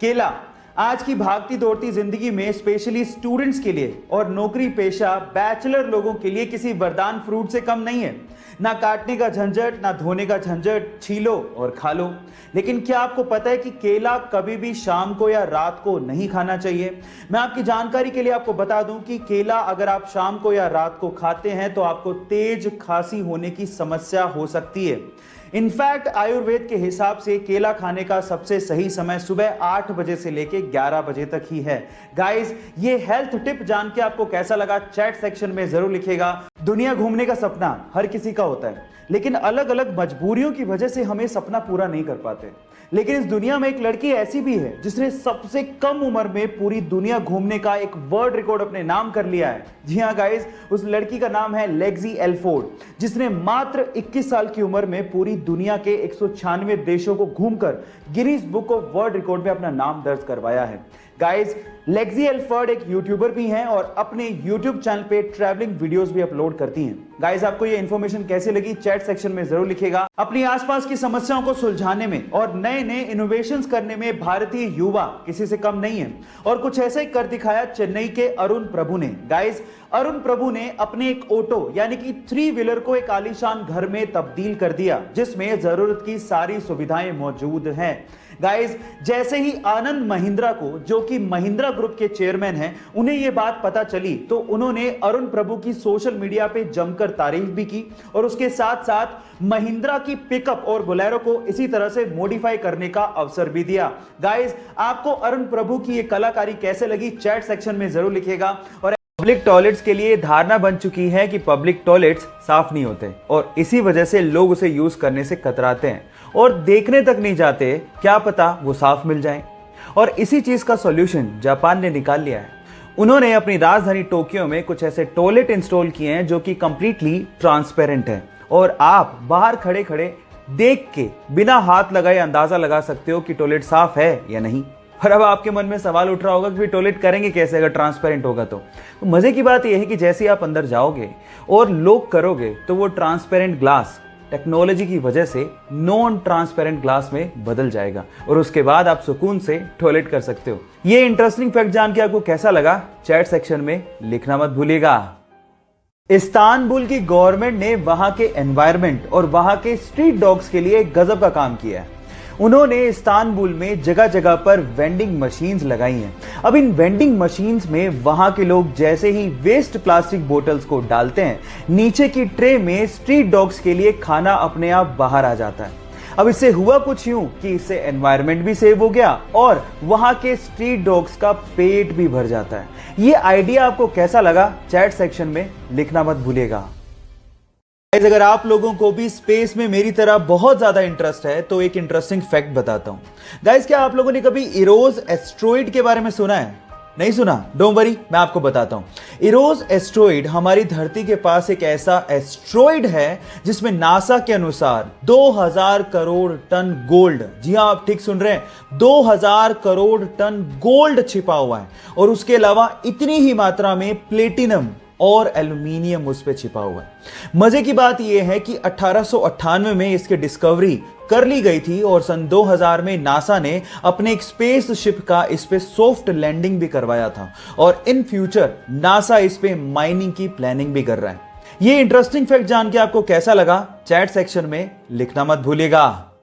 केला आज की भागती दौड़ती जिंदगी में स्पेशली स्टूडेंट्स के लिए और नौकरी पेशा बैचलर लोगों के लिए किसी वरदान फ्रूट से कम नहीं है। ना काटने का झंझट, ना धोने का झंझट, छीलो और खा लो। लेकिन क्या आपको पता है कि केला कभी भी शाम को या रात को नहीं खाना चाहिए? मैं आपकी जानकारी के लिए आपको बता दूं कि केला अगर आप शाम को या रात को खाते हैं तो आपको तेज खांसी होने की समस्या हो सकती है। इनफैक्ट आयुर्वेद के हिसाब से केला खाने का सबसे सही समय सुबह 8 बजे से लेके 11 बजे तक ही है। गाइस, ये हेल्थ टिप जान के आपको कैसा लगा चैट सेक्शन में जरूर लिखिएगा। दुनिया घूमने का सपना हर किसी का होता है, लेकिन अलग अलग मजबूरियों की वजह से हमें सपना पूरा नहीं कर पाते। लेकिन इस दुनिया में एक लड़की ऐसी भी है जिसने सबसे कम उम्र में पूरी दुनिया घूमने का एक वर्ल्ड रिकॉर्ड अपने नाम कर लिया है। जी हाँ गाइस, उस लड़की का नाम है लेक्सी एल्फोर्ड, जिसने मात्र 21 साल की उम्र में पूरी दुनिया के 196 देशों को घूमकर Guinness book of world record में अपना नाम दर्ज करवाया है। गाइस, लेक्सी एल्फोर्ड एक यूट्यूबर भी हैं और अपने यूट्यूब चैनल पे ट्रैवलिंग वीडियोस भी अपलोड करती हैं। गाइस, आपको ये इन्फॉर्मेशन कैसी लगी चैट सेक्शन में जरूर लिखिएगा। अपनी आसपास की समस्याओं को सुलझाने में और नए नए इनोवेशंस करने में भारतीय युवा किसी से कम नहीं है और कुछ ऐसा ही कर दिखाया चेन्नई के अरुण प्रभु ने। गाइस, अरुण प्रभु ने अपने एक ऑटो यानी कि 3 व्हीलर को एक आलीशान घर में तब्दील कर दिया जिसमें जरूरत की सारी सुविधाएं मौजूद हैं। गाइस, जैसे ही आनंद महिंद्रा को, जो कि महिंद्रा ग्रुप के चेयरमैन हैं, उन्हें यह बात पता चली तो उन्होंने अरुण प्रभु की सोशल मीडिया पे जमकर तारीफ भी की और उसके साथ साथ महिंद्रा की पिकअप और बोलेरो को इसी तरह से मॉडिफाई करने का अवसर भी दिया। गाइस, आपको अरुण प्रभु की यह कलाकारी कैसे लगी चैट सेक्शन में जरूर लिखिएगा। और पब्लिक टॉयलेट्स के लिए धारणा बन चुकी है कि पब्लिक टॉयलेट्स साफ नहीं होते और इसी वजह से लोग उसे यूज करने से कतराते हैं और देखने तक नहीं जाते, क्या पता वो साफ मिल जाए। और इसी चीज का सॉल्यूशन जापान ने निकाल लिया है। उन्होंने अपनी राजधानी टोक्यो में कुछ ऐसे टॉयलेट इंस्टॉल किए हैं जो कि कंप्लीटली ट्रांसपेरेंट है और आप बाहर खड़े खड़े देख के बिना हाथ लगाए अंदाजा लगा सकते हो कि टॉयलेट साफ है या नहीं। और अब आपके मन में सवाल उठ रहा होगा कि टॉयलेट करेंगे कैसे अगर ट्रांसपेरेंट होगा तो मजे की बात यह है कि जैसे ही आप अंदर जाओगे और लॉक करोगे तो वो ट्रांसपेरेंट ग्लास टेक्नोलॉजी की वजह से नॉन ट्रांसपेरेंट ग्लास में बदल जाएगा और उसके बाद आप सुकून से टॉयलेट कर सकते हो। ये इंटरेस्टिंग फैक्ट जान के आपको कैसा लगा चैट सेक्शन में लिखना मत भूलिएगा। इस्तांबुल की गवर्नमेंट ने वहां के एनवायरनमेंट और वहां के स्ट्रीट डॉग्स के लिए गजब का काम किया है। उन्होंने इस्तांबुल में जगह जगह पर वेंडिंग मशीन्स लगाई हैं। अब इन वेंडिंग मशीन्स में वहां के लोग जैसे ही वेस्ट प्लास्टिक बोतल्स को डालते हैं, नीचे की ट्रे में स्ट्रीट डॉग्स के लिए खाना अपने आप बाहर आ जाता है। अब इससे हुआ कुछ यूं कि इससे एनवायरनमेंट भी सेव हो गया और वहां के स्ट्रीट डॉग्स का पेट भी भर जाता है। ये आइडिया आपको कैसा लगा चैट सेक्शन में लिखना मत भूलिएगा। अगर आप लोगों को भी स्पेस में मेरी तरह बहुत ज्यादा इंटरेस्ट है तो एक इंटरेस्टिंग फैक्ट बताता हूं। गाइस, क्या आप लोगों ने कभी इरोस एस्ट्रॉइड के बारे में सुना है? नहीं सुना? डोंट वरी, मैं आपको बताता हूं। इरोस एस्ट्रॉइड हमारी धरती के पास एक ऐसा एस्ट्रॉइड है जिसमें नासा के अनुसार 2000 करोड़ टन गोल्ड, जी हां आप ठीक सुन रहे हैं, 2000 करोड़ टन गोल्ड छिपा हुआ है और उसके अलावा इतनी ही मात्रा में प्लेटिनम और एल्यूमिनियम उस पे छिपा हुआ है। मजे की बात यह है कि 1898 में इसकी डिस्कवरी कर ली गई थी और सन 2000 में नासा ने अपने एक स्पेस शिप का इस पे सॉफ्ट लैंडिंग भी करवाया था और इन फ्यूचर नासा इस पे माइनिंग की प्लानिंग भी कर रहा है। ये इंटरेस्टिंग फैक्ट जान के आपको कैसा लगा चैट सेक्शन में लिखना मत भूलिएगा।